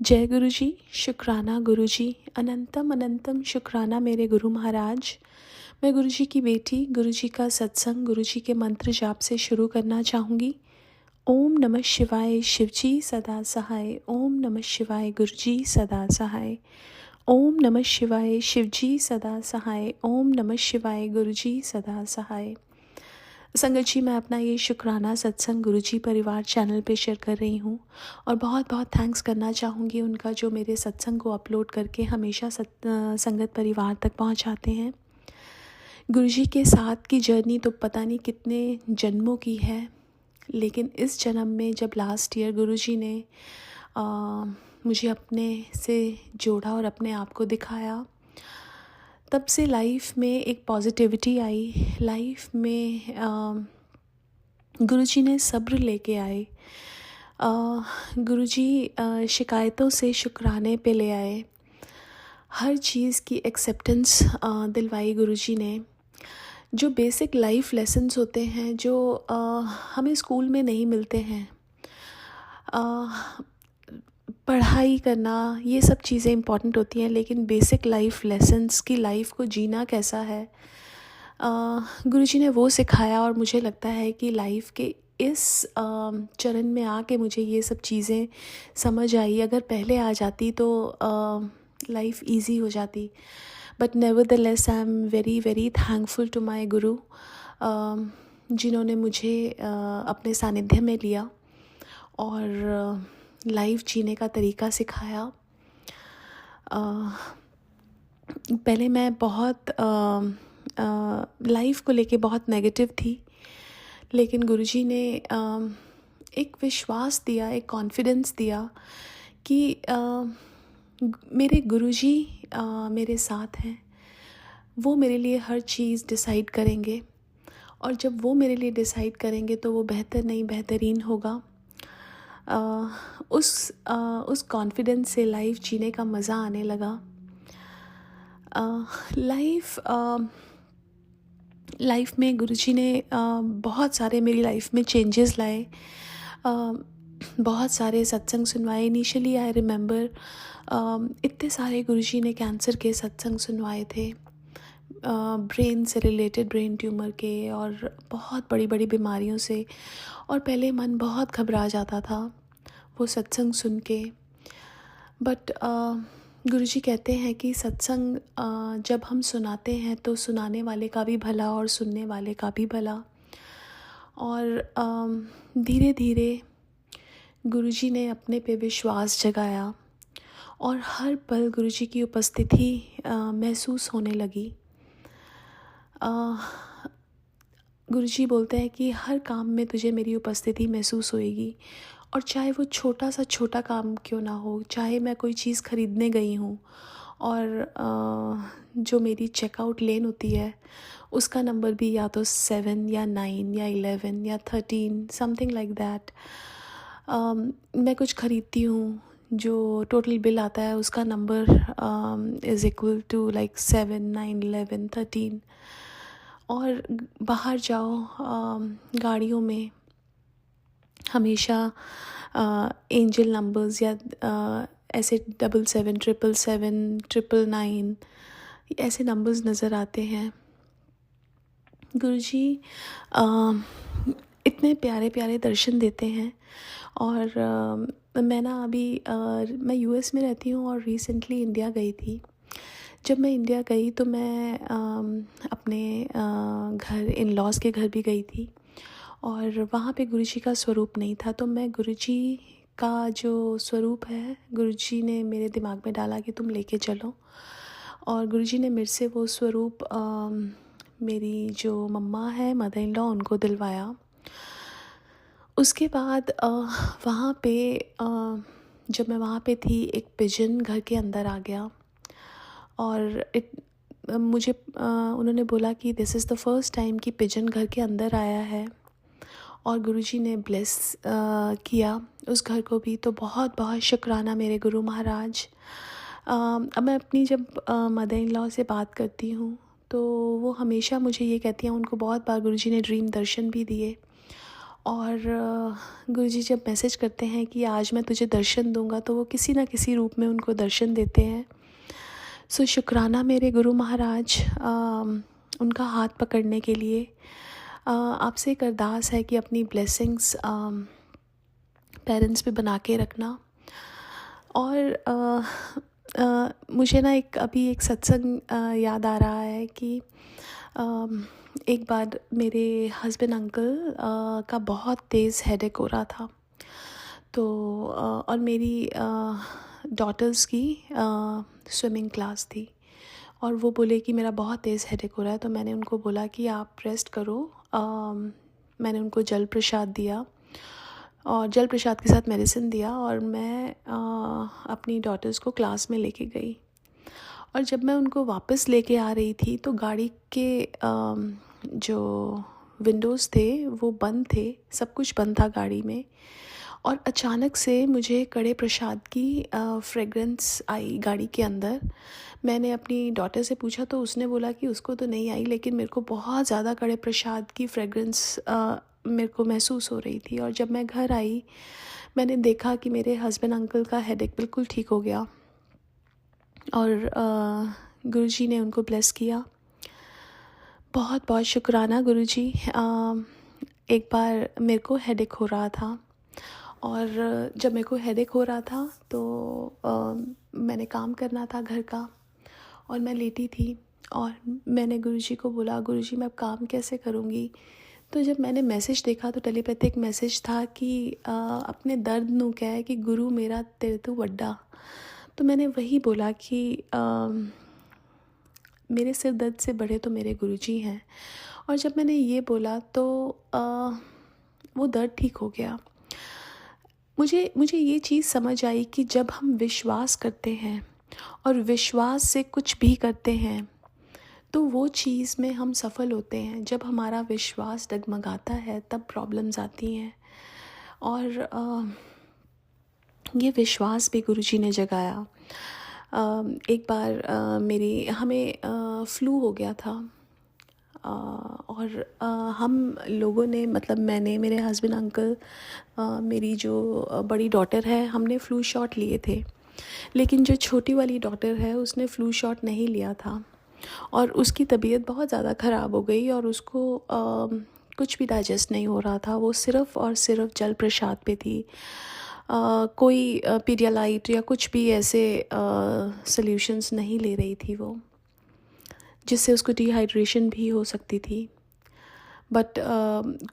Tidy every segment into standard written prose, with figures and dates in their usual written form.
जय गुरु जी, शुक्राना गुरु जी, अनंतम अनंतम शुक्राना मेरे गुरु महाराज। मैं गुरु जी की बेटी, गुरु जी का सत्संग, गुरु जी के मंत्र जाप से शुरू करना चाहूँगी। ओम नमः शिवाय, शिव जी सदा सहाय। ओम नमः शिवाय, गुरु जी सदा सहाय। ओम नमः शिवाय, शिव जी सदा सहाय। ओम नमः शिवाय, गुरु जी सदा सहाय। संगत जी, मैं अपना ये शुक्राना सत्संग गुरुजी परिवार चैनल पे शेयर कर रही हूँ और बहुत बहुत थैंक्स करना चाहूँगी उनका, जो मेरे सत्संग को अपलोड करके हमेशा संगत परिवार तक पहुँचाते हैं। गुरुजी के साथ की जर्नी तो पता नहीं कितने जन्मों की है, लेकिन इस जन्म में जब लास्ट ईयर गुरुजी ने मुझे अपने से जोड़ा और अपने आप को दिखाया, तब से लाइफ में एक पॉजिटिविटी आई। लाइफ में गुरुजी ने सब्र लेके आए। गुरुजी शिकायतों से शुक्राने पे ले आए। हर चीज़ की एक्सेप्टेंस दिलवाई गुरुजी ने। जो बेसिक लाइफ लेसन्स होते हैं, जो हमें स्कूल में नहीं मिलते हैं, पढ़ाई करना, ये सब चीज़ें इम्पॉर्टेंट होती हैं, लेकिन बेसिक लाइफ लेसन्स की लाइफ को जीना कैसा है, गुरुजी ने वो सिखाया। और मुझे लगता है कि लाइफ के इस चरण में आके मुझे ये सब चीज़ें समझ आई। अगर पहले आ जाती तो लाइफ इजी हो जाती। But nevertheless I am very very thankful to my guru, जिन्होंने मुझे अपने सानिध्य में लिया और लाइफ जीने का तरीका सिखाया। पहले मैं बहुत लाइफ को लेके बहुत नेगेटिव थी, लेकिन गुरुजी ने एक विश्वास दिया, एक कॉन्फिडेंस दिया कि मेरे गुरुजी मेरे साथ हैं। वो मेरे लिए हर चीज़ डिसाइड करेंगे, और जब वो मेरे लिए डिसाइड करेंगे तो वो बेहतर नहीं बेहतरीन होगा। उस कॉन्फिडेंस से लाइफ जीने का मज़ा आने लगा। लाइफ में गुरुजी ने बहुत सारे मेरी लाइफ में चेंजेस लाए। बहुत सारे सत्संग सुनवाए। इनिशियली आई रिमेंबर इतने सारे गुरुजी ने कैंसर के सत्संग सुनवाए थे, ब्रेन से रिलेटेड, ब्रेन ट्यूमर के और बहुत बड़ी बड़ी बीमारियों से। और पहले मन बहुत घबरा जाता था वो सत्संग सुन के। बट गुरुजी कहते हैं कि सत्संग जब हम सुनाते हैं तो सुनाने वाले का भी भला और सुनने वाले का भी भला। और धीरे धीरे गुरुजी ने अपने पे विश्वास जगाया और हर पल गुरुजी की उपस्थिति महसूस होने लगी। गुरुजी बोलते हैं कि हर काम में तुझे मेरी उपस्थिति महसूस होएगी, और चाहे वो छोटा काम क्यों ना हो। चाहे मैं कोई चीज़ ख़रीदने गई हूँ और जो मेरी चेकआउट लेन होती है उसका नंबर भी या तो 7 या 9 या 11 या 13 समथिंग लाइक दैट। मैं कुछ ख़रीदती हूँ, जो टोटल बिल आता है उसका number is equal to like 7, 9, 11, 13। और बाहर जाओ गाड़ियों में हमेशा एंजल नंबर्स या ऐसे 77, 777, 999 ऐसे नंबर्स नज़र आते हैं। गुरुजी इतने प्यारे प्यारे दर्शन देते हैं। और मैं ना अभी मैं यूएस में रहती हूँ और रिसेंटली इंडिया गई थी। जब मैं इंडिया गई तो मैं अपने घर, इन लॉज के घर भी गई थी, और वहाँ पे गुरुजी का स्वरूप नहीं था। तो मैं गुरुजी का जो स्वरूप है, गुरुजी ने मेरे दिमाग में डाला कि तुम लेके चलो, और गुरुजी ने मेरे से वो स्वरूप मेरी जो मम्मा है, मदर इन लॉ, उनको दिलवाया। उसके बाद वहाँ पे जब मैं वहाँ पे थी, एक पिजन घर के अंदर आ गया और मुझे उन्होंने बोला कि this is the first time कि पिजन घर के अंदर आया है, और गुरुजी ने ब्लेस किया उस घर को भी। तो बहुत बहुत शुक्राना मेरे गुरु महाराज। अब मैं अपनी जब मदर इन लॉ से बात करती हूँ तो वो हमेशा मुझे ये कहती हैं, उनको बहुत बार गुरुजी ने ड्रीम दर्शन भी दिए, और गुरुजी जब मैसेज करते हैं कि आज मैं तुझे दर्शन दूंगा, तो वो किसी न किसी रूप में उनको दर्शन देते हैं। सो शुक्राना मेरे गुरु महाराज, उनका हाथ पकड़ने के लिए। आपसे एक अरदास है कि अपनी ब्लेसिंग्स पेरेंट्स पे बना के रखना। और मुझे ना अभी एक सत्संग याद आ रहा है कि एक बार मेरे हस्बैंड अंकल का बहुत तेज़ हेडेक हो रहा था। तो और मेरी डॉटर्स की स्विमिंग क्लास थी, और वो बोले कि मेरा बहुत तेज़ हेडेक हो रहा है। तो मैंने उनको बोला कि आप रेस्ट करो। मैंने उनको जल प्रसाद दिया, और जल प्रसाद के साथ मेडिसिन दिया, और मैं अपनी डॉटर्स को क्लास में लेके गई। और जब मैं उनको वापस लेके आ रही थी तो गाड़ी के जो विंडोज़ थे वो बंद थे, सब कुछ बंद था गाड़ी में। और अचानक से मुझे कड़े प्रसाद की फ्रेगरेंस आई गाड़ी के अंदर। मैंने अपनी डॉटर से पूछा तो उसने बोला कि उसको तो नहीं आई, लेकिन मेरे को बहुत ज़्यादा कड़े प्रसाद की फ्रेगरेंस मेरे को महसूस हो रही थी। और जब मैं घर आई, मैंने देखा कि मेरे हस्बैंड अंकल का हेडेक बिल्कुल ठीक हो गया, और गुरुजी ने उनको ब्लेस किया। बहुत बहुत शुक्राना गुरुजी। एक बार मेरे को हेडेक हो रहा था, और जब मेरे को हेडेक हो रहा था तो मैंने काम करना था घर का, और मैं लेटी थी। और मैंने गुरुजी को बोला, गुरुजी मैं अब काम कैसे करूँगी। तो जब मैंने मैसेज देखा तो टेलीपैथिक मैसेज था कि अपने दर्द नू कह है कि गुरु मेरा तेरे तो वड्डा। तो मैंने वही बोला कि मेरे सिर दर्द से बड़े तो मेरे गुरुजी हैं। और जब मैंने ये बोला तो वो दर्द ठीक हो गया। मुझे ये चीज़ समझ आई कि जब हम विश्वास करते हैं और विश्वास से कुछ भी करते हैं तो वो चीज़ में हम सफल होते हैं। जब हमारा विश्वास डगमगाता है तब प्रॉब्लम्स आती हैं। और ये विश्वास भी गुरुजी ने जगाया। एक बार हमें फ्लू हो गया था, और हम लोगों ने, मतलब मैंने, मेरे हस्बैंड अंकल, मेरी जो बड़ी डॉटर है, हमने फ़्लू शॉट लिए थे। लेकिन जो छोटी वाली डॉटर है उसने फ़्लू शॉट नहीं लिया था, और उसकी तबीयत बहुत ज़्यादा ख़राब हो गई, और उसको कुछ भी डाइजेस्ट नहीं हो रहा था। वो सिर्फ़ और सिर्फ जल प्रसाद पे थी। कोई पीडियालाइट या कुछ भी ऐसे सॉल्यूशंस नहीं ले रही थी वो, जिससे उसको डिहाइड्रेशन भी हो सकती थी। बट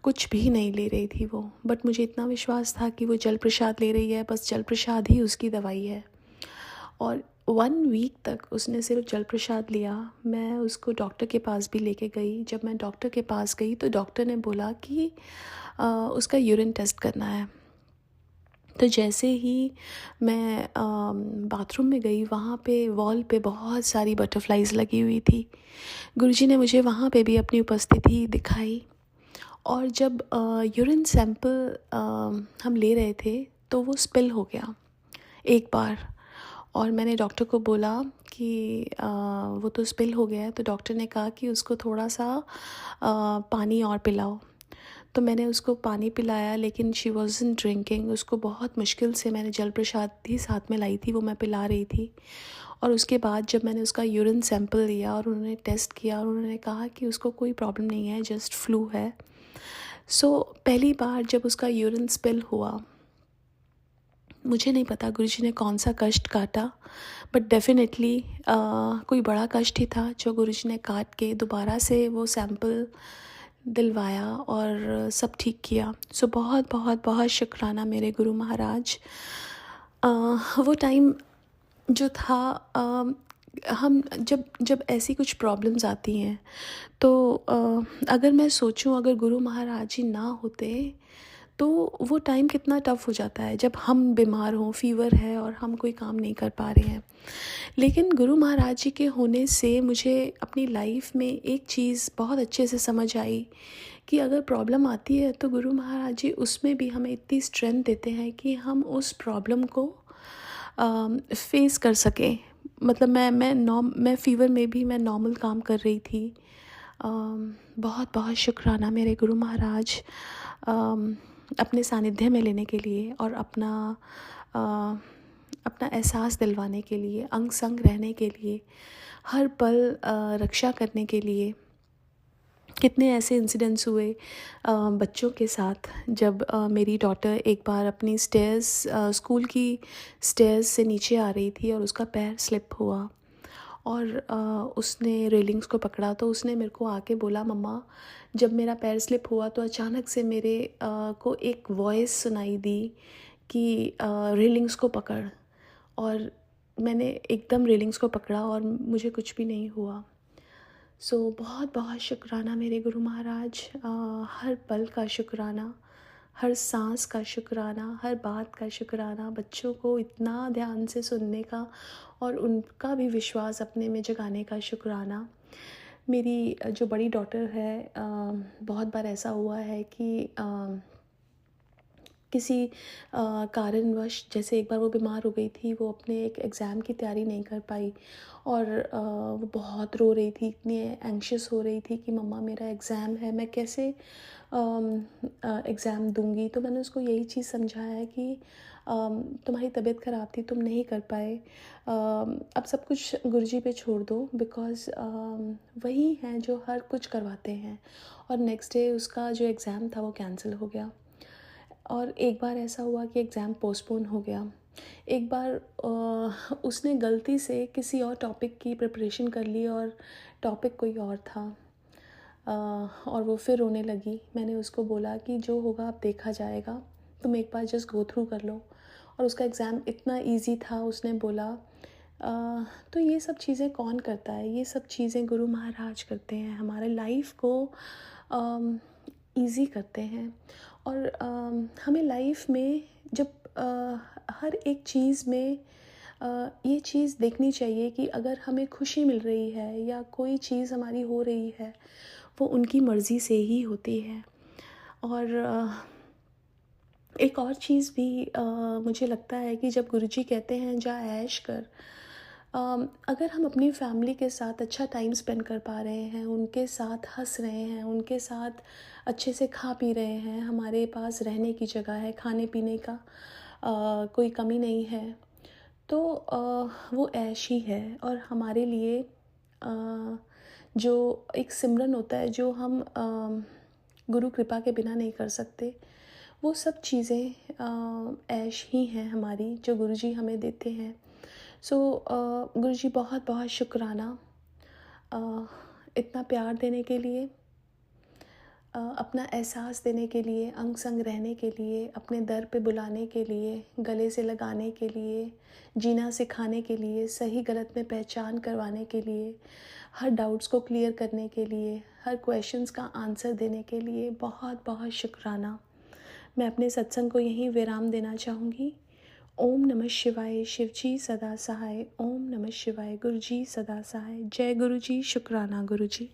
कुछ भी नहीं ले रही थी वो। बट मुझे इतना विश्वास था कि वो जल प्रसाद ले रही है, बस जल प्रसाद ही उसकी दवाई है। और 1 वीक तक उसने सिर्फ जल प्रसाद लिया। मैं उसको डॉक्टर के पास भी लेके गई। जब मैं डॉक्टर के पास गई तो डॉक्टर ने बोला कि उसका यूरिन टेस्ट करना है। तो जैसे ही मैं बाथरूम में गई, वहाँ पे वॉल पे बहुत सारी बटरफ्लाइज लगी हुई थी। गुरुजी ने मुझे वहाँ पे भी अपनी उपस्थिति दिखाई। और जब यूरिन सैंपल हम ले रहे थे तो वो स्पिल हो गया एक बार। और मैंने डॉक्टर को बोला कि वो तो स्पिल हो गया है। तो डॉक्टर ने कहा कि उसको थोड़ा सा पानी और पिलाओ। तो मैंने उसको पानी पिलाया, लेकिन शी वॉज़न्ट ड्रिंकिंग। उसको बहुत मुश्किल से मैंने जल प्रसाद ही साथ में लाई थी, वो मैं पिला रही थी। और उसके बाद जब मैंने उसका यूरिन सैंपल लिया और उन्होंने टेस्ट किया, और उन्होंने कहा कि उसको कोई प्रॉब्लम नहीं है, जस्ट फ्लू है। सो पहली बार जब उसका यूरिन स्पिल हुआ, मुझे नहीं पता गुरुजी ने कौन सा कष्ट काटा, बट डेफिनेटली कोई बड़ा कष्ट ही था जो गुरुजी ने काट के दोबारा से वो सैंपल दिलवाया और सब ठीक किया। सो बहुत बहुत बहुत शुक्राना मेरे गुरु महाराज। वो टाइम जो था, हम जब ऐसी कुछ प्रॉब्लम्स आती हैं तो अगर मैं सोचूं, अगर गुरु महाराज जी ना होते तो वो टाइम कितना टफ़ हो जाता है जब हम बीमार हों, फ़ीवर है और हम कोई काम नहीं कर पा रहे हैं। लेकिन गुरु महाराज जी के होने से मुझे अपनी लाइफ में एक चीज़ बहुत अच्छे से समझ आई कि अगर प्रॉब्लम आती है तो गुरु महाराज जी उसमें भी हमें इतनी स्ट्रेंथ देते हैं कि हम उस प्रॉब्लम को फेस कर सकें। मतलब मैं फ़ीवर में भी मैं नॉर्मल काम कर रही थी। बहुत बहुत शुक्राना मेरे गुरु महाराज। अपने सानिध्य में लेने के लिए और अपना एहसास दिलवाने के लिए, अंग संग रहने के लिए, हर पल रक्षा करने के लिए। कितने ऐसे इंसिडेंट्स हुए बच्चों के साथ, जब मेरी डॉटर एक बार अपनी स्कूल की स्टेयर्स से नीचे आ रही थी और उसका पैर स्लिप हुआ और उसने रेलिंग्स को पकड़ा, तो उसने मेरे को आके बोला, मम्मा जब मेरा पैर स्लिप हुआ तो अचानक से मेरे को एक वॉइस सुनाई दी कि रेलिंग्स को पकड़, और मैंने एकदम रेलिंग्स को पकड़ा और मुझे कुछ भी नहीं हुआ। बहुत बहुत शुक्राना मेरे गुरु महाराज, हर पल का शुक्राना, हर सांस का शुक्राना, हर बात का शुक्राना, बच्चों को इतना ध्यान से सुनने का और उनका भी विश्वास अपने में जगाने का शुक्राना। मेरी जो बड़ी डॉटर है, बहुत बार ऐसा हुआ है कि किसी कारणवश, जैसे एक बार वो बीमार हो गई थी, वो अपने एक एग्ज़ाम की तैयारी नहीं कर पाई और वो बहुत रो रही थी, इतनी एंग्शियस हो रही थी कि मम्मा मेरा एग्ज़ाम है, मैं कैसे एग्ज़ाम दूंगी। तो मैंने उसको यही चीज़ समझाया है कि तुम्हारी तबीयत ख़राब थी, तुम नहीं कर पाए, अब सब कुछ गुरुजी पे छोड़ दो, बिकॉज़ वही हैं जो हर कुछ करवाते हैं। और नेक्स्ट डे उसका जो एग्ज़ाम था वो कैंसिल हो गया। और एक बार ऐसा हुआ कि एग्ज़ाम पोस्टपोन हो गया। एक बार उसने गलती से किसी और टॉपिक की प्रिपरेशन कर ली और टॉपिक कोई और था, और वो फिर रोने लगी। मैंने उसको बोला कि जो होगा अब देखा जाएगा, तुम एक बार जस्ट गो थ्रू कर लो। और उसका एग्ज़ाम इतना इजी था, उसने बोला तो ये सब चीज़ें कौन करता है, ये सब चीज़ें गुरु महाराज करते हैं, हमारे लाइफ को ईज़ी करते हैं। और हमें लाइफ में जब हर एक चीज़ में ये चीज़ देखनी चाहिए कि अगर हमें खुशी मिल रही है या कोई चीज़ हमारी हो रही है, वो उनकी मर्ज़ी से ही होती है। और एक और चीज़ भी मुझे लगता है कि जब गुरुजी कहते हैं जा ऐश कर, अगर हम अपनी फैमिली के साथ अच्छा टाइम स्पेंड कर पा रहे हैं, उनके साथ हंस रहे हैं, उनके साथ अच्छे से खा पी रहे हैं, हमारे पास रहने की जगह है, खाने पीने का कोई कमी नहीं है, तो वो ऐश ही है। और हमारे लिए जो एक सिमरन होता है, जो हम गुरु कृपा के बिना नहीं कर सकते, वो सब चीज़ें ऐश ही हैं हमारी, जो गुरुजी हमें देते हैं। गुरुजी बहुत बहुत शुक्राना इतना प्यार देने के लिए, अपना एहसास देने के लिए, अंग संग रहने के लिए, अपने दर पे बुलाने के लिए, गले से लगाने के लिए, जीना सिखाने के लिए, सही गलत में पहचान करवाने के लिए, हर डाउट्स को क्लियर करने के लिए, हर क्वेश्चंस का आंसर देने के लिए बहुत बहुत शुक्राना। मैं अपने सत्संग को यहीं विराम देना चाहूँगी। ओम नमः शिवाय, शिवजी सदा सहाय। ओम नमः शिवाय, गुरुजी सदा सहाय। जय गुरुजी, शुक्राना गुरुजी।